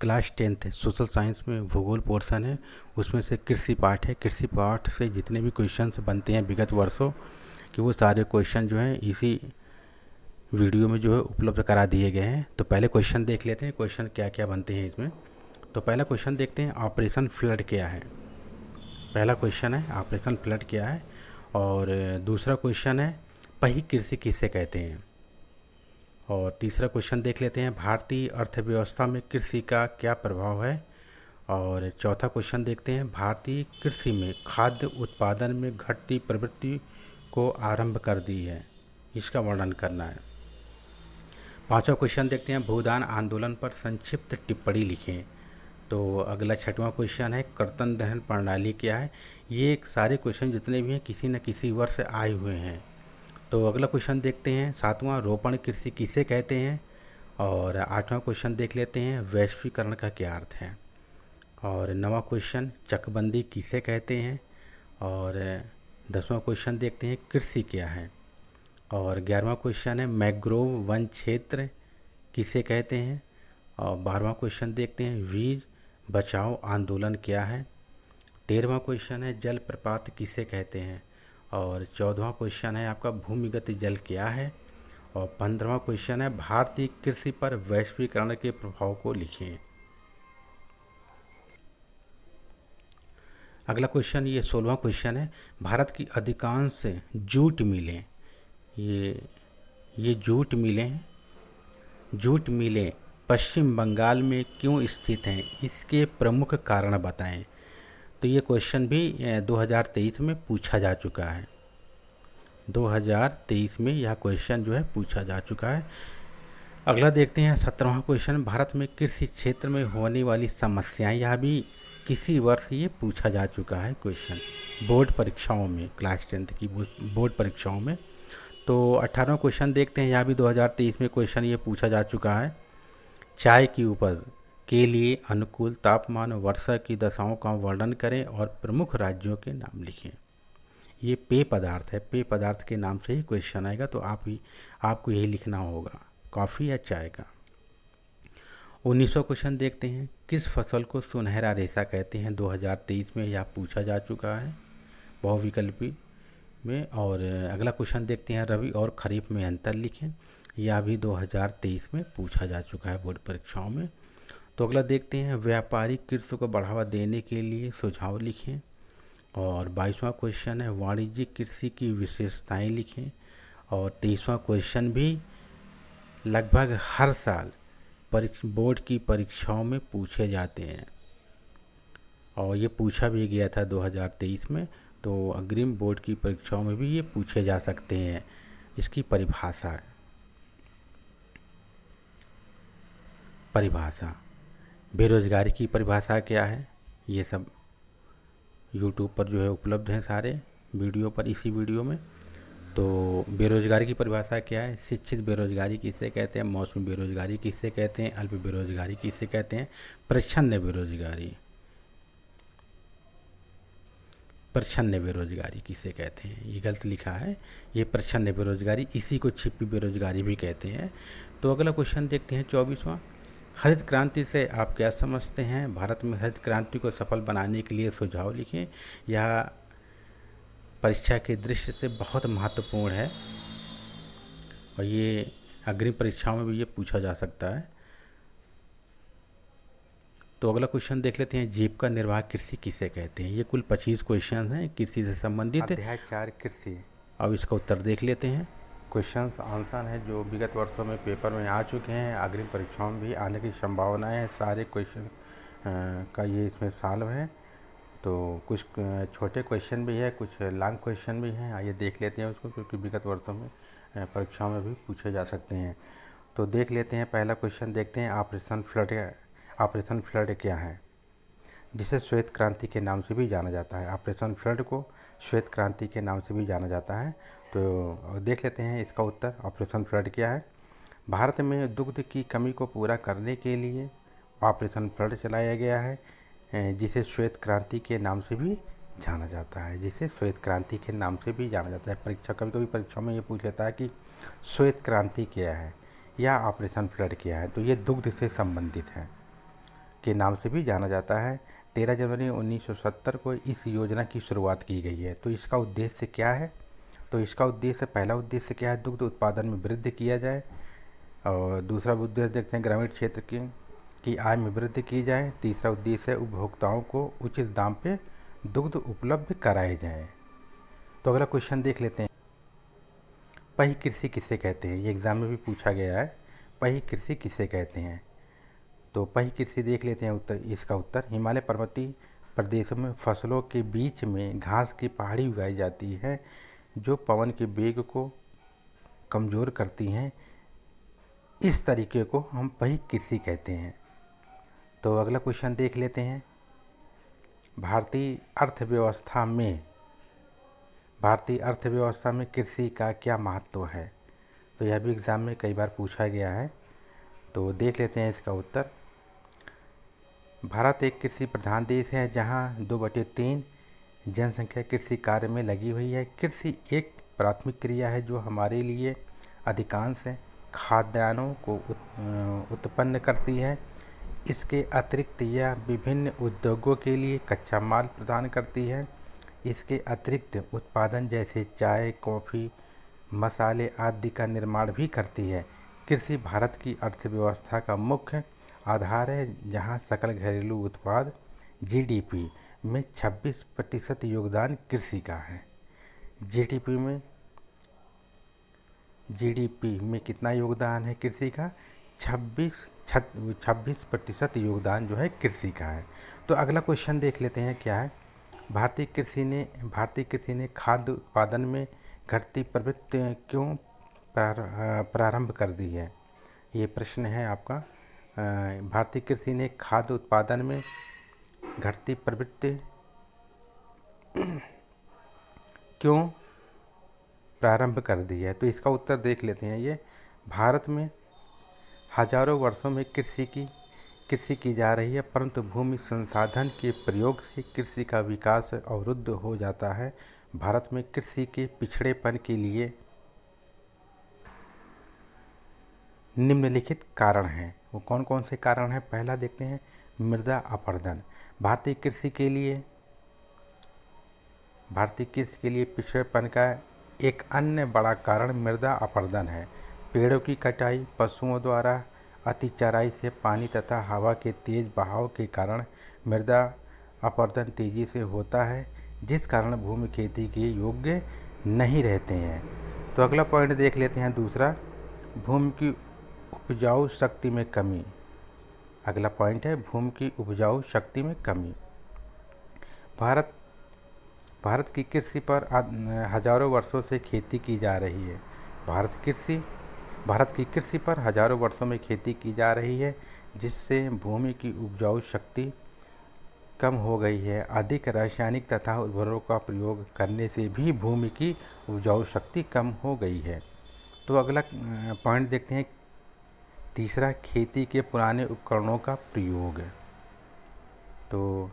Class 10th social science में भूगोल portion है, उसमें से कृषि पाठ है। कृषि पाठ से जितने भी क्वेश्चंस बनते हैं विगत वर्षों कि वो सारे क्वेश्चन जो हैं इसी वीडियो में जो है उपलब्ध करा दिए गए हैं। तो पहले क्वेश्चन देख लेते हैं, क्वेश्चन क्या क्या बनते हैं इसमें। तो पहला क्वेश्चन देखते हैं, ऑपरेशन फ्लड क्या है। पहला क्वेश्चन है ऑपरेशन फ्लड क्या है। और दूसरा क्वेश्चन है पही कृषि किसे कहते हैं। और तीसरा क्वेश्चन देख लेते हैं, भारतीय अर्थव्यवस्था में कृषि का क्या प्रभाव है। और चौथा क्वेश्चन देखते हैं, भारतीय कृषि में खाद्य उत्पादन में घटती प्रवृत्ति को आरंभ कर दी है, इसका वर्णन करना है। पांचवा क्वेश्चन देखते हैं, भूदान आंदोलन पर संक्षिप्त टिप्पणी लिखें। तो अगला छठवां क्वेश्चन है, कर्तन दहन प्रणाली क्या है। ये सारे क्वेश्चन जितने भी हैं किसी न किसी वर्ष से आए हुए हैं। तो अगला क्वेश्चन देखते हैं, सातवां रोपण कृषि किसे कहते हैं। और आठवां क्वेश्चन देख लेते हैं, वैश्वीकरण का क्या अर्थ है। और नवां क्वेश्चन, चकबंदी किसे कहते हैं। और 10वां क्वेश्चन देखते हैं, कृषि क्या है। और 11वां क्वेश्चन है, मैंग्रोव वन क्षेत्र किसे कहते हैं। और 12वां क्वेश्चन देखते हैं, बीज बचाओ आंदोलन क्या है। 13वां क्वेश्चन है, जल प्रपात किसे कहते हैं। और 14वां क्वेश्चन है आपका, भूमिगत जल क्या है। और 15वां क्वेश्चन है, भारतीय कृषि पर वैश्वीकरण के प्रभाव को लिखें। अगला क्वेश्चन, ये 16वां क्वेश्चन है, भारत की अधिकांश जूट मिलें, ये जूट मिलें हैं, जूट मिलें पश्चिम बंगाल में क्यों स्थित हैं, इसके प्रमुख कारण बताएं। तो ये क्वेश्चन भी 2023 में पूछा जा चुका है। 2023 में यह क्वेश्चन जो है पूछा जा चुका है। अगला देखते हैं 17वां क्वेश्चन, भारत में कृषि क्षेत्र में होने वाली समस्याएं। यह भी किसी वर्ष ये पूछा जा चुका है क्वेश्चन बोर्ड परीक्षाओं में, क्लास 10th की बोर्ड परीक्षाओं में। तो 18वां क्वेश्चन देखते हैं, यह भी 2023 में क्वेश्चन ये पूछा जा चुका है, चाय की उपज के लिए अनुकूल तापमान वर्षा की दशाओं का वर्णन करें और प्रमुख राज्यों के नाम लिखें। ये पेय पदार्थ है, पेय पदार्थ के नाम से ही क्वेश्चन आएगा। तो आपको यही लिखना होगा, कॉफ़ी या चाय का। 19वां क्वेश्चन देखते हैं, किस फसल को सुनहरा रेशा कहते हैं। 2023 में यह पूछा जा चुका है बहुविकल्पी में। और अगला क्वेश्चन देखते हैं, रबी और खरीफ में अंतर लिखें। यह भी 2023 में पूछा जा चुका है बोर्ड परीक्षाओं में। तो अगला देखते हैं, व्यापारिक कृषि को बढ़ावा देने के लिए सुझाव लिखें। और 22वां क्वेश्चन है, वाणिज्यिक कृषि की विशेषताएं लिखें। और 23वां क्वेश्चन भी लगभग हर साल बोर्ड की परीक्षाओं में पूछे जाते हैं और ये पूछा भी गया था 2023 में। तो अग्रिम बोर्ड की परीक्षाओं में भी ये पूछे जा सकते हैं। इसकी परिभाषा बेरोजगारी की परिभाषा क्या है, ये सब यूट्यूब पर जो है उपलब्ध हैं सारे वीडियो पर, इसी वीडियो में। तो बेरोजगारी की परिभाषा क्या है, शिक्षित बेरोजगारी किसे कहते हैं, मौसमी बेरोजगारी किसे कहते हैं, अल्प बेरोजगारी किसे कहते हैं, प्रच्छन्न बेरोजगारी किसे कहते हैं। ये गलत लिखा है, ये प्रच्छन्न बेरोजगारी, इसी को छिपी बेरोजगारी भी कहते हैं। तो अगला क्वेश्चन देखते हैं 24वां, हरित क्रांति से आप क्या समझते हैं। भारत में हरित क्रांति को सफल बनाने के लिए सुझाव लिखें। यह परीक्षा के दृष्टि से बहुत महत्वपूर्ण है और ये अग्रिम परीक्षाओं में भी ये पूछा जा सकता है। तो अगला क्वेश्चन देख लेते हैं, जीविका निर्वाह कृषि किसे कहते हैं। ये कुल 25 क्वेश्चन हैं कृषि से संबंधित। अध्याय 4 कृषि। अब इसका उत्तर देख लेते हैं। क्वेश्चन आंसर है जो विगत वर्षों में पेपर में आ चुके हैं, अग्रिम परीक्षाओं में भी आने की संभावनाएं हैं। सारे क्वेश्चन का ये इसमें सॉल्व है। तो कुछ छोटे क्वेश्चन भी है, कुछ लॉन्ग क्वेश्चन भी हैं। आइए देख लेते हैं उसको, क्योंकि विगत वर्षों में परीक्षाओं में भी पूछे जा सकते हैं। तो देख लेते हैं, पहला क्वेश्चन देखते हैं, ऑपरेशन फ्लड क्या है, जिसे श्वेत क्रांति के नाम से भी जाना जाता है। ऑपरेशन फ्लड को श्वेत क्रांति के नाम से भी जाना जाता है। तो देख लेते हैं इसका उत्तर, ऑपरेशन फ्लड क्या है। भारत में दुग्ध की कमी को पूरा करने के लिए ऑपरेशन फ्लड चलाया गया है, जिसे श्वेत क्रांति के नाम से भी जाना जाता है, जिसे श्वेत क्रांति के नाम से भी जाना जाता है। परीक्षा कभी कभी परीक्षा में ये पूछ लेता है कि श्वेत क्रांति क्या है या ऑपरेशन फ्लड क्या है। तो ये दुग्ध से संबंधित है। के नाम से भी जाना जाता है। 13 जनवरी 1970 को इस योजना की शुरुआत की गई है। तो इसका उद्देश्य क्या है? तो इसका उद्देश्य, पहला उद्देश्य क्या है? दुग्ध उत्पादन में वृद्धि किया जाए। और दूसरा उद्देश्य देखते हैं, ग्रामीण क्षेत्र की आय में वृद्धि की जाए। तीसरा उद्देश्य है उपभोक्ताओं को उचित दाम पे दुग्ध उपलब्ध कराए जाए। तो अगला क्वेश्चन देख लेते हैं, पही कृषि किसे कहते हैं? ये एग्जाम में भी पूछा गया है, पही कृषि किसे कहते हैं? तो पही कृषि देख लेते हैं उत्तर। इसका उत्तर, हिमालय पर्वतीय प्रदेशों में फसलों के बीच में घास की पहाड़ी उगाई जाती है जो पवन के वेग को कमज़ोर करती हैं। इस तरीके को हम पही कृषि कहते हैं। तो अगला क्वेश्चन देख लेते हैं, भारतीय अर्थव्यवस्था में कृषि का क्या महत्व है? तो यह भी एग्ज़ाम में कई बार पूछा गया है। तो देख लेते हैं इसका उत्तर। भारत एक कृषि प्रधान देश है जहां 2/3 जनसंख्या कृषि कार्य में लगी हुई है। कृषि एक प्राथमिक क्रिया है जो हमारे लिए अधिकांश खाद्यान्नों को उत्पन्न करती है। इसके अतिरिक्त यह विभिन्न उद्योगों के लिए कच्चा माल प्रदान करती है। इसके अतिरिक्त उत्पादन जैसे चाय, कॉफ़ी, मसाले आदि का निर्माण भी करती है। कृषि भारत की अर्थव्यवस्था का मुख्य आधार है, जहां सकल घरेलू उत्पाद जीडीपी में 26% योगदान कृषि का है। जीडीपी में कितना योगदान है कृषि का? 26% योगदान जो है कृषि का है। तो अगला क्वेश्चन देख लेते हैं, क्या है? भारतीय कृषि ने खाद्य उत्पादन में घटती प्रवृत्ति क्यों प्रारंभ कर दी है? ये प्रश्न है आपका। भारतीय कृषि ने खाद्य उत्पादन में घटती प्रवृत्ति क्यों प्रारंभ कर दी है? तो इसका उत्तर देख लेते हैं। ये भारत में हजारों वर्षों में कृषि की जा रही है, परंतु भूमि संसाधन के प्रयोग से कृषि का विकास अवरुद्ध हो जाता है। भारत में कृषि के पिछड़ेपन के लिए निम्नलिखित कारण हैं। वो कौन कौन से कारण हैं? पहला देखते हैं, मृदा अपरदन। भारतीय कृषि के लिए पिछड़ेपन का एक अन्य बड़ा कारण मृदा अपरदन है। पेड़ों की कटाई, पशुओं द्वारा अति चराई से पानी तथा हवा के तेज बहाव के कारण मृदा अपरदन तेजी से होता है, जिस कारण भूमि खेती के योग्य नहीं रहते हैं। तो अगला पॉइंट देख लेते हैं, दूसरा, भूमि की उपजाऊ शक्ति में कमी। अगला पॉइंट है भूमि की उपजाऊ शक्ति में कमी। भारत की कृषि पर हजारों वर्षों से खेती की जा रही है। भारत की कृषि पर हजारों वर्षों में खेती की जा रही है, जिससे भूमि की उपजाऊ शक्ति कम हो गई है। अधिक रासायनिक तथा उर्वरकों का प्रयोग करने से भी भूमि की उपजाऊ शक्ति कम हो गई है। तो अगला पॉइंट देखते हैं, तीसरा, खेती के पुराने उपकरणों का प्रयोग। तो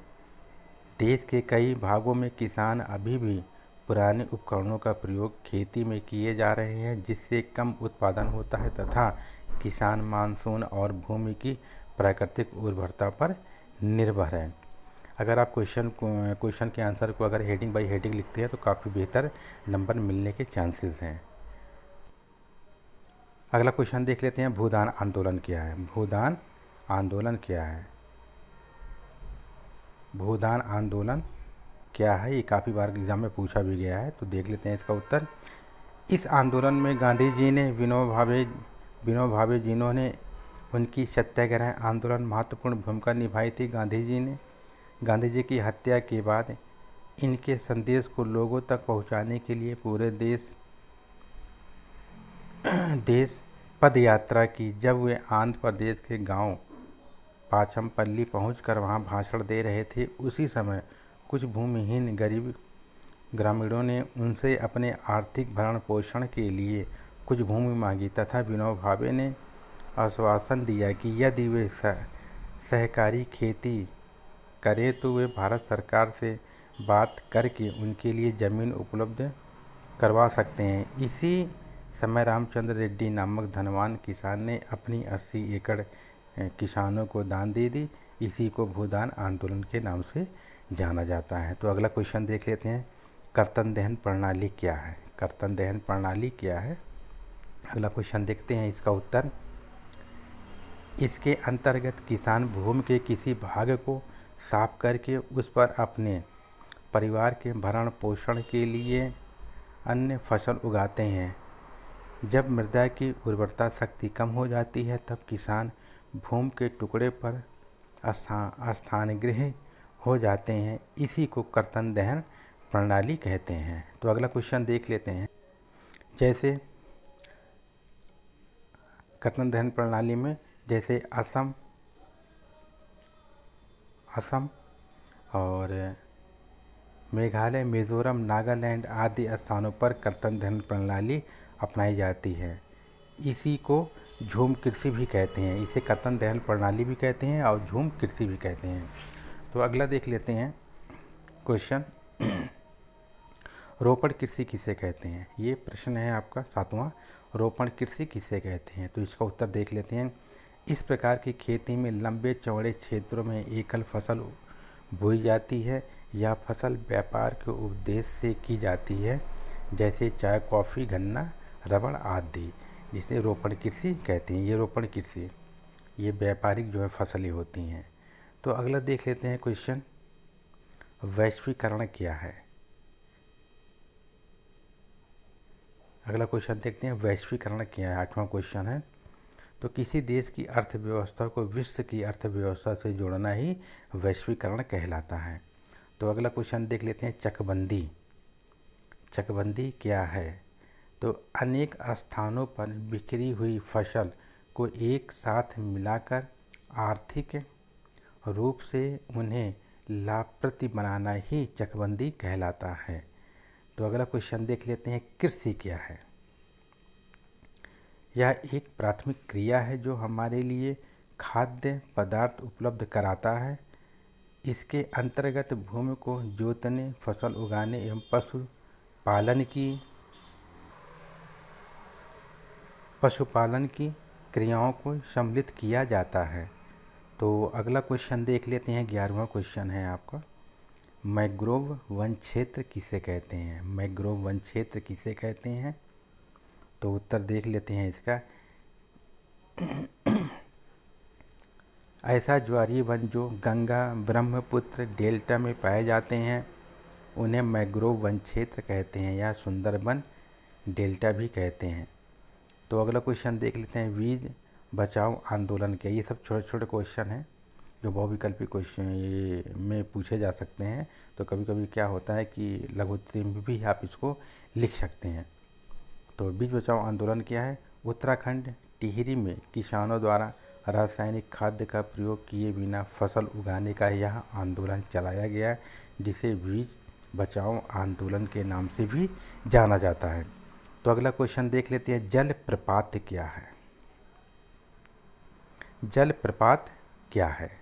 देश के कई भागों में किसान अभी भी पुराने उपकरणों का प्रयोग खेती में किए जा रहे हैं, जिससे कम उत्पादन होता है तथा किसान मानसून और भूमि की प्राकृतिक उर्वरता पर निर्भर है। अगर आप क्वेश्चन के आंसर को अगर हेडिंग बाय हेडिंग लिखते हैं तो काफ़ी बेहतर नंबर मिलने के चांसेस हैं। अगला क्वेश्चन देख लेते हैं, भूदान आंदोलन क्या है? भूदान आंदोलन क्या है? भूदान आंदोलन क्या है? ये काफ़ी बार एग्जाम में पूछा भी गया है। तो देख लेते हैं इसका उत्तर। इस आंदोलन में गांधी जी ने विनोबा भावे जिन्होंने उनकी सत्याग्रह आंदोलन महत्वपूर्ण भूमिका निभाई थी। गांधी जी की हत्या के बाद इनके संदेश को लोगों तक पहुंचाने के लिए पूरे देश पद यात्रा की। जब वे आंध्र प्रदेश के गांव पाचमपल्ली पहुंचकर वहां भाषण दे रहे थे, उसी समय कुछ भूमिहीन गरीब ग्रामीणों ने उनसे अपने आर्थिक भरण पोषण के लिए कुछ भूमि मांगी तथा विनोबा भावे ने आश्वासन दिया कि यदि वे सहकारी खेती करें तो वे भारत सरकार से बात करके उनके लिए ज़मीन उपलब्ध करवा सकते हैं। इसी समय रामचंद्र रेड्डी नामक धनवान किसान ने अपनी 80 एकड़ किसानों को दान दे दी। इसी को भूदान आंदोलन के नाम से जाना जाता है। तो अगला क्वेश्चन देख लेते हैं, कर्तन दहन प्रणाली क्या है? कर्तन दहन प्रणाली क्या है? अगला क्वेश्चन देखते हैं इसका उत्तर। इसके अंतर्गत किसान भूमि के किसी भाग को साफ करके उस पर अपने परिवार के भरण पोषण के लिए अन्य फसल उगाते हैं। जब मृदा की उर्वरता शक्ति कम हो जाती है तब किसान भूमि के टुकड़े पर स्थानांतरित हो जाते हैं। इसी को कर्तन दहन प्रणाली कहते हैं। तो अगला क्वेश्चन देख लेते हैं। जैसे कर्तन दहन प्रणाली में जैसे असम और मेघालय, मिज़ोरम, नागालैंड आदि स्थानों पर कर्तन दहन प्रणाली अपनाई जाती है। इसी को झूम कृषि भी कहते हैं। इसे कर्तन दहन प्रणाली भी कहते हैं और झूम कृषि भी कहते हैं। तो अगला देख लेते हैं क्वेश्चन, रोपण कृषि किसे कहते हैं? ये प्रश्न है आपका 7वां, रोपण कृषि किसे कहते हैं? तो इसका उत्तर देख लेते हैं। इस प्रकार की खेती में लंबे चौड़े क्षेत्रों में एकल फसल बोई जाती है। यह फसल व्यापार के उद्देश्य से की जाती है, जैसे चाय, कॉफ़ी, गन्ना, रबड़ आदि, जिसे रोपण कृषि कहते हैं। ये रोपण कृषि, ये व्यापारिक जो है फसलें होती हैं। तो अगला देख लेते हैं क्वेश्चन, वैश्वीकरण क्या है? अगला क्वेश्चन देखते हैं, वैश्वीकरण क्या है? 8वां क्वेश्चन है। तो किसी देश की अर्थव्यवस्था को विश्व की अर्थव्यवस्था से जोड़ना ही वैश्वीकरण कहलाता है। तो अगला क्वेश्चन देख लेते हैं, चकबंदी। चकबंदी क्या है? तो अनेक स्थानों पर बिखरी हुई फसल को एक साथ मिलाकर आर्थिक रूप से उन्हें लाभप्रद बनाना ही चकबंदी कहलाता है। तो अगला क्वेश्चन देख लेते हैं, कृषि क्या है? यह एक प्राथमिक क्रिया है जो हमारे लिए खाद्य पदार्थ उपलब्ध कराता है। इसके अंतर्गत भूमि को जोतने, फसल उगाने एवं पशुपालन की क्रियाओं को सम्मिलित किया जाता है। तो अगला क्वेश्चन देख लेते हैं, 11वां क्वेश्चन है आपका, मैंग्रोव वन क्षेत्र किसे कहते हैं? मैंग्रोव वन क्षेत्र किसे कहते हैं? तो उत्तर देख लेते हैं इसका। ऐसा ज्वारीय वन जो गंगा ब्रह्मपुत्र डेल्टा में पाए जाते हैं उन्हें मैंग्रोव वन क्षेत्र कहते हैं या सुंदरबन डेल्टा भी कहते हैं। तो अगला क्वेश्चन देख लेते हैं, बीज बचाओ आंदोलन क्या? ये सब छोटे छोटे क्वेश्चन हैं जो बहुविकल्पी क्वेश्चन ये में पूछे जा सकते हैं। तो कभी कभी क्या होता है कि लघुत्तरी में भी आप इसको लिख सकते हैं। तो बीज बचाओ आंदोलन क्या है? उत्तराखंड टिहरी में किसानों द्वारा रासायनिक खाद्य का प्रयोग किए बिना फसल उगाने का यह आंदोलन चलाया गया, जिसे बीज बचाओ आंदोलन के नाम से भी जाना जाता है। तो अगला क्वेश्चन देख लेते हैं, जल प्रपात क्या है? जल प्रपात क्या है?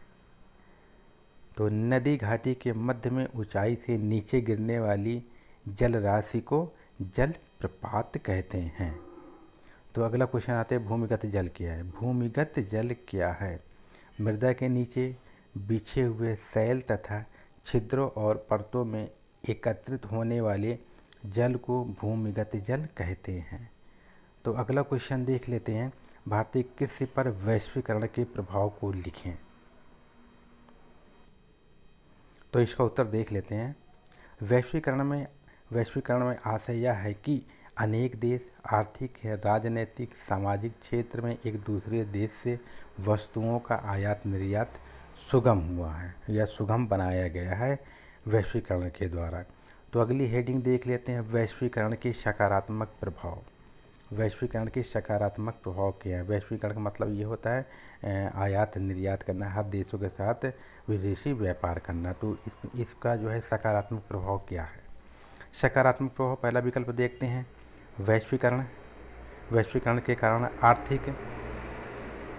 तो नदी घाटी के मध्य में ऊंचाई से नीचे गिरने वाली जल राशि को जल प्रपात कहते हैं। तो अगला क्वेश्चन आता है, भूमिगत जल क्या है? भूमिगत जल क्या है? मृदा के नीचे बिछे हुए शैल तथा छिद्रों और परतों में एकत्रित होने वाले जल को भूमिगत जल कहते हैं। तो अगला क्वेश्चन देख लेते हैं, भारतीय कृषि पर वैश्वीकरण के प्रभाव को लिखें। तो इसका उत्तर देख लेते हैं। वैश्वीकरण में आशय यह है कि अनेक देश आर्थिक, राजनीतिक, सामाजिक क्षेत्र में एक दूसरे देश से वस्तुओं का आयात निर्यात सुगम हुआ है या सुगम बनाया गया है वैश्वीकरण के द्वारा। तो अगली हेडिंग देख लेते हैं, वैश्वीकरण के सकारात्मक प्रभाव। वैश्वीकरण के सकारात्मक प्रभाव क्या है? वैश्वीकरण का मतलब ये होता है आयात निर्यात करना, हर देशों के साथ विदेशी व्यापार करना। तो इसका जो है सकारात्मक प्रभाव क्या है? सकारात्मक प्रभाव, पहला विकल्प देखते हैं, वैश्वीकरण के कारण आर्थिक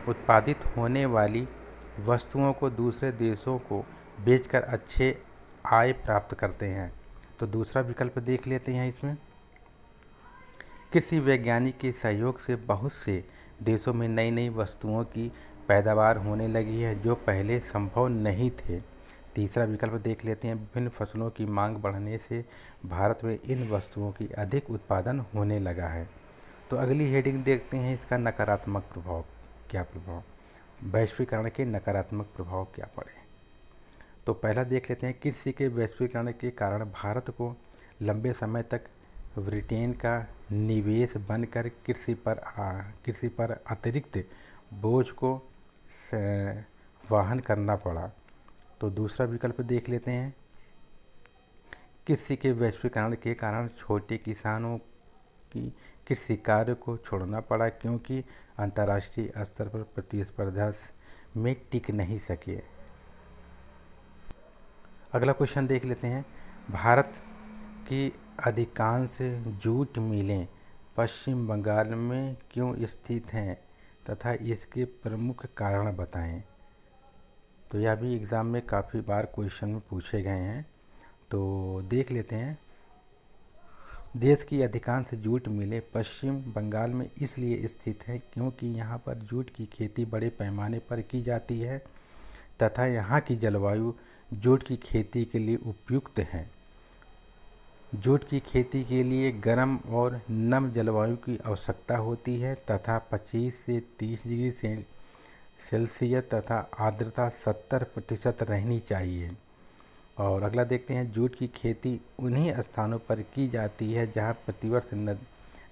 उत्पादित होने वाली वस्तुओं को दूसरे देशों को बेचकर अच्छे आय प्राप्त करते हैं। तो दूसरा विकल्प देख लेते हैं इसमें, कृषि वैज्ञानिक के सहयोग से बहुत से देशों में नई नई वस्तुओं की पैदावार होने लगी है जो पहले संभव नहीं थे। तीसरा विकल्प देख लेते हैं, विभिन्न फसलों की मांग बढ़ने से भारत में इन वस्तुओं की अधिक उत्पादन होने लगा है। तो अगली हेडिंग देखते हैं, इसका नकारात्मक प्रभाव क्या प्रभाव, वैश्वीकरण के नकारात्मक प्रभाव क्या पड़े। तो पहला देख लेते हैं, कृषि के वैश्वीकरण के कारण भारत को लंबे समय तक ब्रिटेन का निवेश बनकर कृषि पर अतिरिक्त बोझ को वहन करना पड़ा। तो दूसरा विकल्प देख लेते हैं, कृषि के वैश्वीकरण के कारण छोटे किसानों की कृषि कार्य को छोड़ना पड़ा क्योंकि अंतर्राष्ट्रीय स्तर पर प्रतिस्पर्धा में टिक नहीं सके। अगला क्वेश्चन देख लेते हैं, भारत की अधिकांश जूट मिलें पश्चिम बंगाल में क्यों स्थित हैं तथा इसके प्रमुख कारण बताएं। तो यह भी एग्ज़ाम में काफ़ी बार क्वेश्चन में पूछे गए हैं। तो देख लेते हैं, देश की अधिकांश जूट मिलें पश्चिम बंगाल में इसलिए स्थित है क्योंकि यहाँ पर जूट की खेती बड़े पैमाने पर की जाती है तथा यहाँ की जलवायु जूट की खेती के लिए उपयुक्त है। जूट की खेती के लिए गर्म और नम जलवायु की आवश्यकता होती है तथा 25 से 30 डिग्री सेल्सियस तथा आर्द्रता 70% रहनी चाहिए। और अगला देखते हैं, जूट की खेती उन्हीं स्थानों पर की जाती है जहां प्रतिवर्ष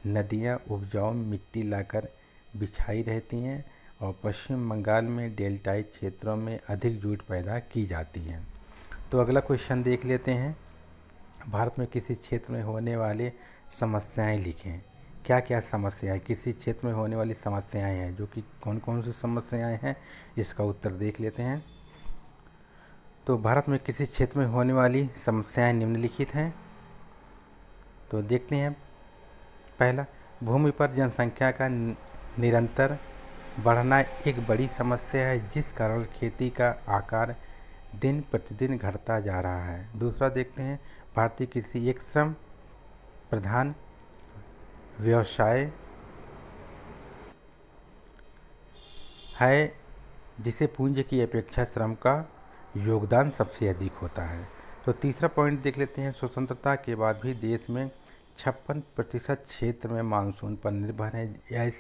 नदियां उपजाऊ मिट्टी लाकर बिछाई रहती हैं और पश्चिम बंगाल में डेल्टाई क्षेत्रों में अधिक जूट पैदा की जाती है। तो अगला क्वेश्चन देख लेते हैं, भारत में किसी क्षेत्र में होने वाले समस्याएं लिखें। क्या क्या समस्याएं किसी क्षेत्र में होने वाली समस्याएं हैं, जो कि कौन कौन सी समस्याएं हैं, इसका उत्तर देख लेते हैं। तो भारत में किसी क्षेत्र में होने वाली समस्याएं निम्नलिखित हैं। तो देखते हैं, पहला, भूमि पर जनसंख्या का निरंतर बढ़ना एक बड़ी समस्या है जिस कारण खेती का आकार दिन प्रतिदिन घटता जा रहा है। दूसरा देखते हैं, भारतीय कृषि एक श्रम प्रधान व्यवसाय है जिसे पूंजी की अपेक्षा श्रम का योगदान सबसे अधिक होता है। तो तीसरा पॉइंट देख लेते हैं, स्वतंत्रता के बाद भी देश में 56% क्षेत्र में मानसून पर निर्भर है।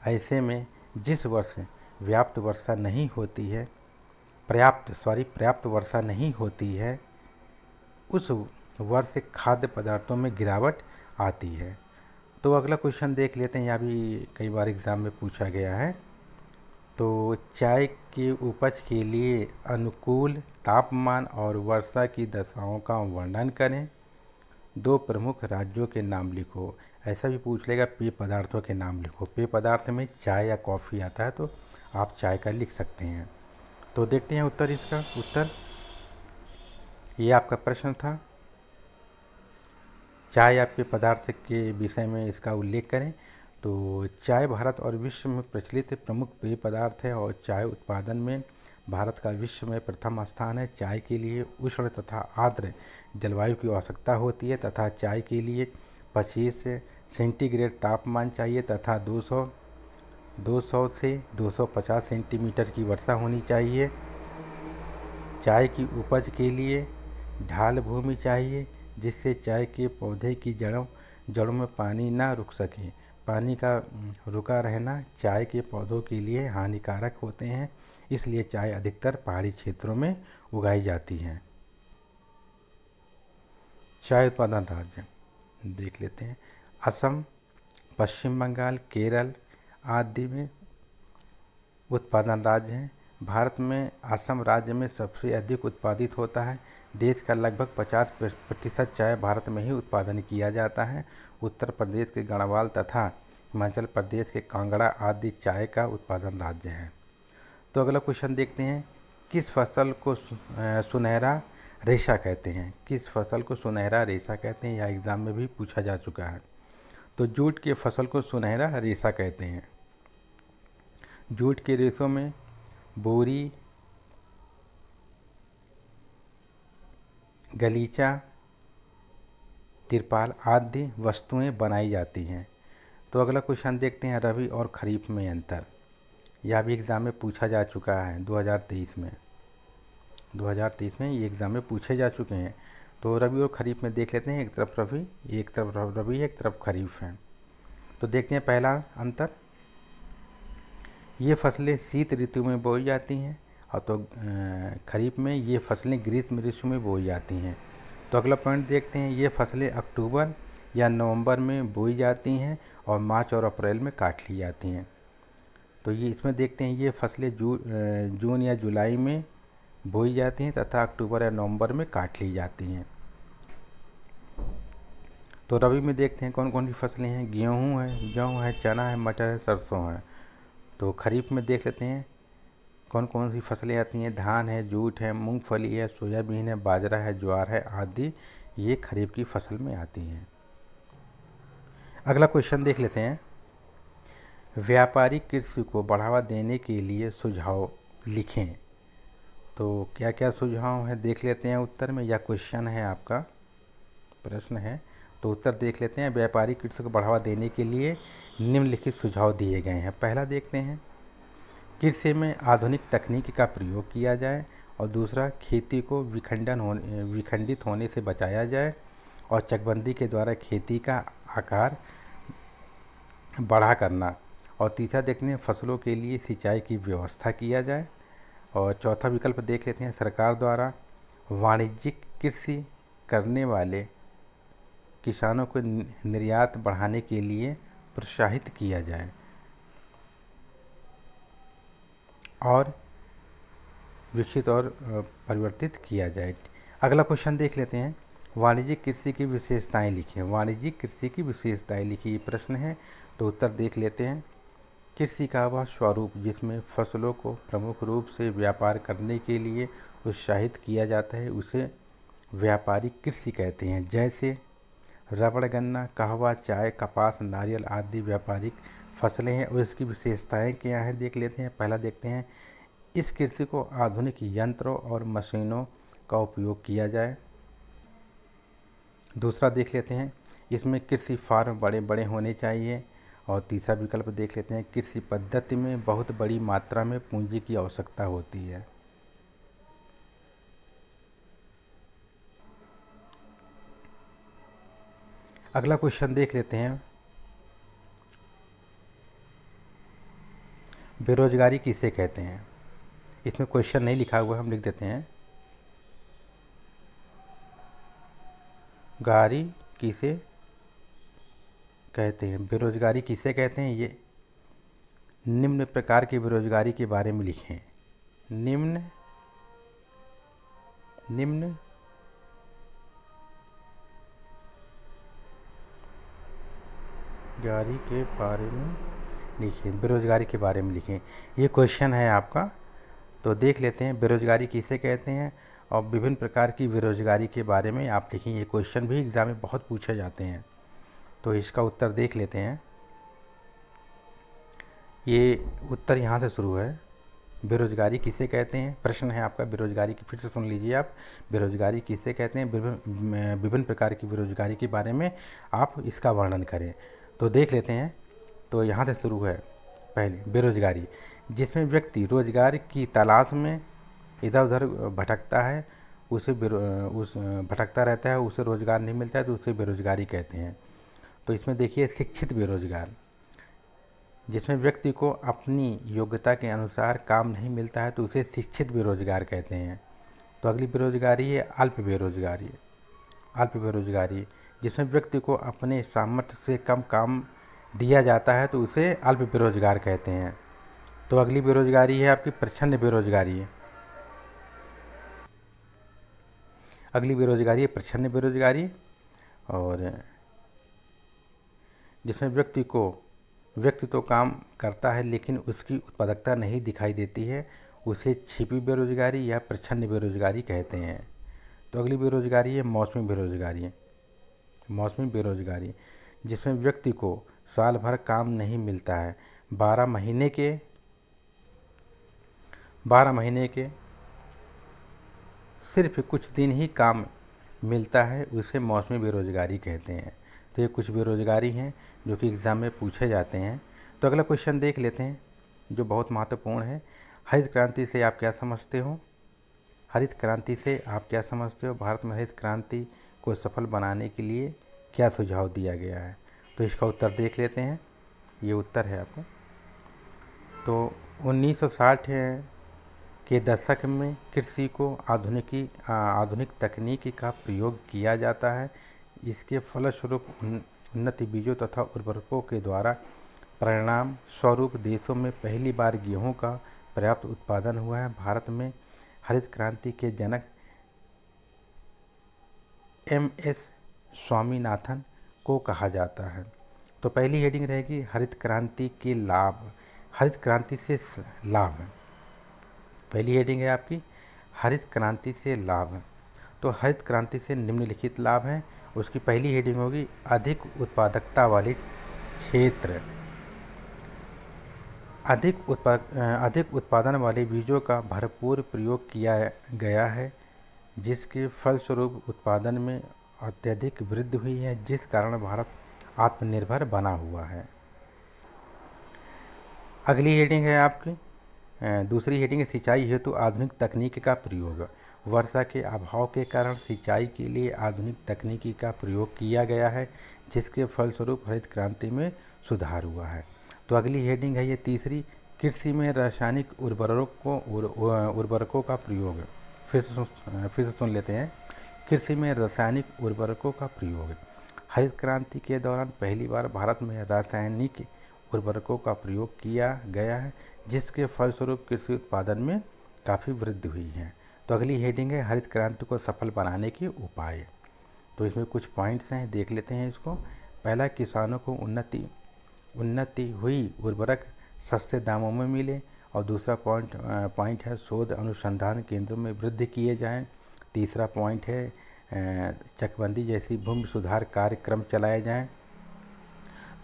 ऐसे में जिस वर्ष पर्याप्त वर्षा नहीं होती है उस वर्ष खाद्य पदार्थों में गिरावट आती है। तो अगला क्वेश्चन देख लेते हैं, यह भी कई बार एग्ज़ाम में पूछा गया है। तो चाय के उपज के लिए अनुकूल तापमान और वर्षा की दशाओं का वर्णन करें। 2 प्रमुख राज्यों के नाम लिखो। ऐसा भी पूछ लेगा, पेय पदार्थों के नाम लिखो। पेय पदार्थ में चाय या कॉफ़ी आता है तो आप चाय का लिख सकते हैं। तो देखते हैं उत्तर, इसका उत्तर ये आपका प्रश्न था, चाय या पेय पदार्थ के विषय में इसका उल्लेख करें। तो चाय भारत और विश्व में प्रचलित प्रमुख पेय पदार्थ है और चाय उत्पादन में भारत का विश्व में प्रथम स्थान है। चाय के लिए उष्ण तथा आर्द्र जलवायु की आवश्यकता होती है तथा चाय के लिए 25 सेंटीग्रेड तापमान चाहिए तथा 200 से 250 सेंटीमीटर की वर्षा होनी चाहिए। चाय की उपज के लिए ढाल भूमि चाहिए जिससे चाय के पौधे की जड़ों में पानी ना रुक सके। पानी का रुका रहना चाय के पौधों के लिए हानिकारक होते हैं, इसलिए चाय अधिकतर पहाड़ी क्षेत्रों में उगाई जाती है। चाय उत्पादन राज्य देख लेते हैं, असम, पश्चिम बंगाल, केरल आदि में उत्पादन राज्य हैं। भारत में असम राज्य में सबसे अधिक उत्पादित होता है। देश का लगभग 50% चाय भारत में ही उत्पादन किया जाता है। उत्तर प्रदेश के गढ़वाल तथा हिमाचल प्रदेश के कांगड़ा आदि चाय का उत्पादन राज्य हैं। तो अगला क्वेश्चन देखते हैं, किस फसल को सुनहरा रेशा कहते हैं। किस फसल को सुनहरा रेशा कहते हैं, यह एग्ज़ाम में भी पूछा जा चुका है। तो जूट के फसल को सुनहरा रेशा कहते हैं। जूट के रेशों में बोरी, गलीचा, तिरपाल आदि वस्तुएं बनाई जाती हैं। तो अगला क्वेश्चन देखते हैं, रबी और खरीफ में अंतर। यह भी एग्ज़ाम में पूछा जा चुका है 2023 में। 2023 में ये एग्ज़ाम में पूछे जा चुके हैं। तो रबी और खरीफ में देख लेते हैं, एक तरफ रबी है, एक तरफ खरीफ है। तो देखते हैं पहला अंतर, ये फसलें शीत ऋतु में बोई जाती हैं और तो खरीफ में ये फसलें ग्रीष्म ऋतु में बोई जाती हैं। तो अगला पॉइंट देखते हैं, ये फसलें अक्टूबर या नवंबर में बोई जाती हैं और मार्च और अप्रैल में काट ली जाती हैं। तो ये इसमें देखते हैं, ये फसलें जून या जुलाई में बोई जाती हैं तथा अक्टूबर या नवंबर में काट ली जाती हैं। तो रबी में देखते हैं कौन कौन सी फसलें हैं, गेहूँ है, जौ है, चना है, मटर है, सरसों है। तो खरीफ में देख लेते हैं कौन कौन सी फसलें आती हैं, धान है, जूट है, मूंगफली है, सोयाबीन है, बाजरा है, ज्वार है आदि, ये खरीफ की फसल में आती हैं। अगला क्वेश्चन देख लेते हैं, व्यापारिक कृषि को बढ़ावा देने के लिए सुझाव लिखें। तो क्या क्या सुझाव है देख लेते हैं उत्तर में, या क्वेश्चन है आपका, प्रश्न है। तो उत्तर देख लेते हैं, व्यापारिक कृषि को बढ़ावा देने के लिए निम्नलिखित सुझाव दिए गए हैं। पहला देखते हैं, कृषि में आधुनिक तकनीक का प्रयोग किया जाए, और दूसरा, खेती को विखंडित होने से बचाया जाए और चकबंदी के द्वारा खेती का आकार बढ़ा करना। और तीसरा देखते हैं, फसलों के लिए सिंचाई की व्यवस्था किया जाए। और चौथा विकल्प देख लेते हैं, सरकार द्वारा वाणिज्यिक कृषि करने वाले किसानों को निर्यात बढ़ाने के लिए प्रोत्साहित किया जाए और विकसित और परिवर्तित किया जाए। अगला क्वेश्चन देख लेते हैं, वाणिज्यिक कृषि की विशेषताएं लिखिए। वाणिज्यिक कृषि की विशेषताएं लिखिए, प्रश्न है। तो उत्तर देख लेते हैं, कृषि का वह स्वरूप जिसमें फसलों को प्रमुख रूप से व्यापार करने के लिए उत्साहित किया जाता है उसे व्यापारिक कृषि कहते हैं। जैसे रबड़, गन्ना, कहवा, चाय, कपास, नारियल आदि व्यापारिक फसलें हैं और इसकी विशेषताएं क्या हैं देख लेते हैं। पहला देखते हैं, इस कृषि को आधुनिक यंत्रों और मशीनों का उपयोग किया जाए। दूसरा देख लेते हैं, इसमें कृषि फार्म बड़े बड़े होने चाहिए। और तीसरा विकल्प देख लेते हैं, कृषि पद्धति में बहुत बड़ी मात्रा में पूंजी की आवश्यकता होती है। अगला क्वेश्चन देख लेते हैं, बेरोजगारी किसे कहते हैं। इसमें क्वेश्चन नहीं लिखा हुआ, हम लिख देते हैं, गारी किसे कहते हैं, बेरोजगारी किसे कहते हैं। ये निम्न प्रकार की बेरोजगारी के बारे में लिखें। निम्न बेरोजगारी के बारे में लिखिए, बेरोजगारी के बारे में लिखें। ये क्वेश्चन है आपका। तो देख लेते हैं, बेरोजगारी किसे कहते हैं और विभिन्न प्रकार की बेरोजगारी के बारे में आप लिखें। ये क्वेश्चन भी एग्ज़ाम में बहुत पूछे जाते हैं। तो इसका उत्तर देख लेते हैं। ये उत्तर यहाँ से शुरू है, बेरोजगारी किसे कहते हैं, प्रश्न है आपका बेरोजगारी की, फिर से सुन लीजिए आप, बेरोजगारी किसे कहते हैं, विभिन्न प्रकार की बेरोजगारी के बारे में आप इसका वर्णन करें। तो देख लेते हैं। तो यहाँ से शुरू है, पहले बेरोजगारी, जिसमें व्यक्ति रोजगार की तलाश में इधर उधर भटकता है, भटकता रहता है, उसे रोजगार नहीं मिलता है तो उसे बेरोजगारी कहते हैं। तो इसमें देखिए, शिक्षित बेरोजगार, जिसमें व्यक्ति को अपनी योग्यता के अनुसार काम नहीं मिलता है तो उसे शिक्षित बेरोजगार कहते हैं। तो अगली बेरोजगारी है अल्प बेरोजगारी। अल्प बेरोजगारी, जिसमें व्यक्ति को अपने सामर्थ्य से कम काम दिया जाता है तो उसे अल्प बेरोजगार कहते हैं। तो अगली बेरोजगारी है आपकी प्रच्छन्न बेरोजगारी। अगली बेरोजगारी है प्रच्छन्न बेरोजगारी, और जिसमें व्यक्ति तो काम करता है लेकिन उसकी उत्पादकता नहीं दिखाई देती है, उसे छिपी बेरोजगारी या प्रच्छन्न बेरोजगारी कहते हैं। तो अगली बेरोजगारी है मौसमी बेरोजगारी। मौसमी बेरोजगारी, जिसमें व्यक्ति को साल भर काम नहीं मिलता है, 12 महीने के सिर्फ कुछ दिन ही काम मिलता है, उसे मौसमी बेरोजगारी कहते हैं। तो ये कुछ बेरोजगारी हैं जो कि एग्ज़ाम में पूछे जाते हैं। तो अगला क्वेश्चन देख लेते हैं, जो बहुत महत्वपूर्ण है। हरित क्रांति से आप क्या समझते हो? हरित क्रांति से आप क्या समझते हो? भारत में हरित क्रांति को सफल बनाने के लिए क्या सुझाव दिया गया है? तो इसका उत्तर देख लेते हैं। ये उत्तर है आपका। तो 1960 के दशक में कृषि को आधुनिक तकनीकी का प्रयोग किया जाता है। इसके फलस्वरूप उन्नत बीजों तथा उर्वरकों के द्वारा परिणाम स्वरूप देशों में पहली बार गेहूं का पर्याप्त उत्पादन हुआ है। भारत में हरित क्रांति के जनक MS स्वामीनाथन को कहा जाता है। तो पहली हेडिंग रहेगी हरित क्रांति के लाभ, हरित क्रांति से लाभ। पहली हेडिंग है आपकी हरित क्रांति से लाभ। तो हरित क्रांति से निम्नलिखित लाभ हैं। उसकी पहली हेडिंग होगी अधिक उत्पादकता वाले क्षेत्र। अधिक उत्पादन वाले बीजों का भरपूर प्रयोग किया गया है, जिसके फलस्वरूप उत्पादन में अत्यधिक वृद्धि हुई है, जिस कारण भारत आत्मनिर्भर बना हुआ है। अगली हेडिंग है आपकी दूसरी हेडिंग है सिंचाई हेतु आधुनिक तकनीक का प्रयोग। वर्षा के अभाव के कारण सिंचाई के लिए आधुनिक तकनीकी का प्रयोग किया गया है, जिसके फलस्वरूप हरित क्रांति में सुधार हुआ है। तो अगली हेडिंग है ये तीसरी, कृषि में रासायनिक उर्वरकों का प्रयोग। फिर से सुन लेते हैं। कृषि में रासायनिक उर्वरकों का प्रयोग। हरित क्रांति के दौरान पहली बार भारत में रासायनिक उर्वरकों का प्रयोग किया गया है, जिसके फलस्वरूप कृषि उत्पादन में काफ़ी वृद्धि हुई है। तो अगली हेडिंग है हरित क्रांति को सफल बनाने के उपाय। तो इसमें कुछ पॉइंट्स हैं, देख लेते हैं इसको। पहला, किसानों को उन्नति हुई, उर्वरक सस्ते दामों में मिले। और दूसरा पॉइंट है शोध अनुसंधान केंद्रों में वृद्धि किए जाएं। तीसरा पॉइंट है चकबंदी जैसी भूमि सुधार कार्यक्रम चलाए जाएं।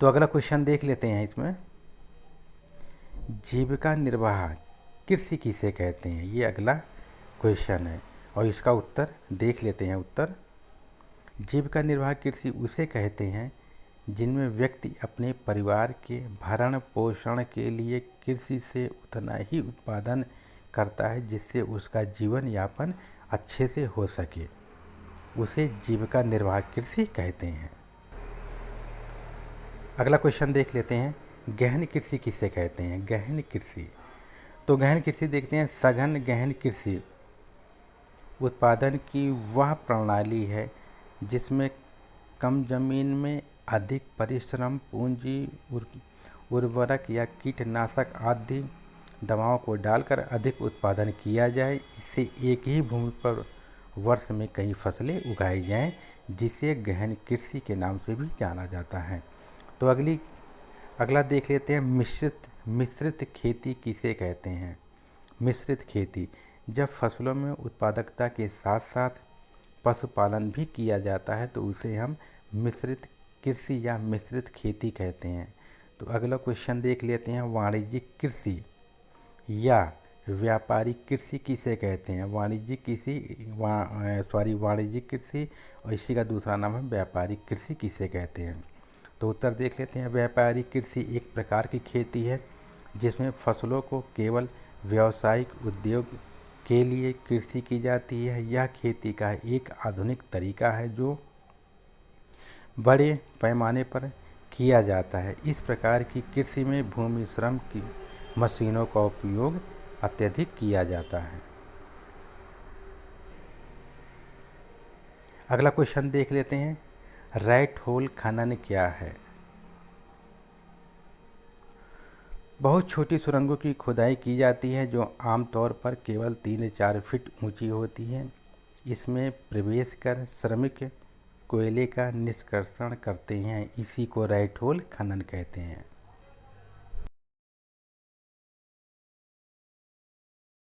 तो अगला क्वेश्चन देख लेते हैं इसमें, जीविका निर्वाह कृषि किसे कहते हैं? ये अगला क्वेश्चन है और इसका उत्तर देख लेते हैं। उत्तर, जीविका निर्वाह कृषि उसे कहते हैं जिनमें व्यक्ति अपने परिवार के भरण पोषण के लिए कृषि से उतना ही उत्पादन करता है जिससे उसका जीवन यापन अच्छे से हो सके, उसे जीविका निर्वाह कृषि कहते हैं। अगला क्वेश्चन देख लेते हैं, गहन कृषि किसे कहते हैं? गहन कृषि। तो गहन कृषि देखते हैं, सघन गहन कृषि उत्पादन की वह प्रणाली है जिसमें कम जमीन में अधिक परिश्रम, पूंजी, उर्वरक या कीटनाशक आदि दवाओं को डालकर अधिक उत्पादन किया जाए। इससे एक ही भूमि पर वर्ष में कई फसलें उगाई जाएं, जिसे गहन कृषि के नाम से भी जाना जाता है। तो अगला देख लेते हैं, मिश्रित खेती किसे कहते हैं? मिश्रित खेती, जब फसलों में उत्पादकता के साथ साथ पशुपालन भी किया जाता है तो उसे हम मिश्रित कृषि या मिश्रित खेती कहते हैं। तो अगला क्वेश्चन देख लेते हैं, वाणिज्यिक कृषि या व्यापारिक कृषि किसे कहते हैं? वाणिज्यिक कृषि और इसी का दूसरा नाम है व्यापारिक कृषि किसे कहते हैं? तो उत्तर देख लेते हैं, व्यापारिक कृषि एक प्रकार की खेती है जिसमें फसलों को केवल व्यावसायिक उद्योग के लिए कृषि की जाती है। यह खेती का एक आधुनिक तरीका है जो बड़े पैमाने पर किया जाता है। इस प्रकार की कृषि में भूमि, श्रम की मशीनों का उपयोग अत्यधिक किया जाता है। अगला क्वेश्चन देख लेते हैं, रैट होल खनन क्या है? बहुत छोटी सुरंगों की खुदाई की जाती है जो आमतौर पर केवल 3-4 फीट ऊंची होती हैं। इसमें प्रवेश कर श्रमिक कोयले का निष्कर्षण करते हैं। इसी को रैट होल खनन कहते हैं।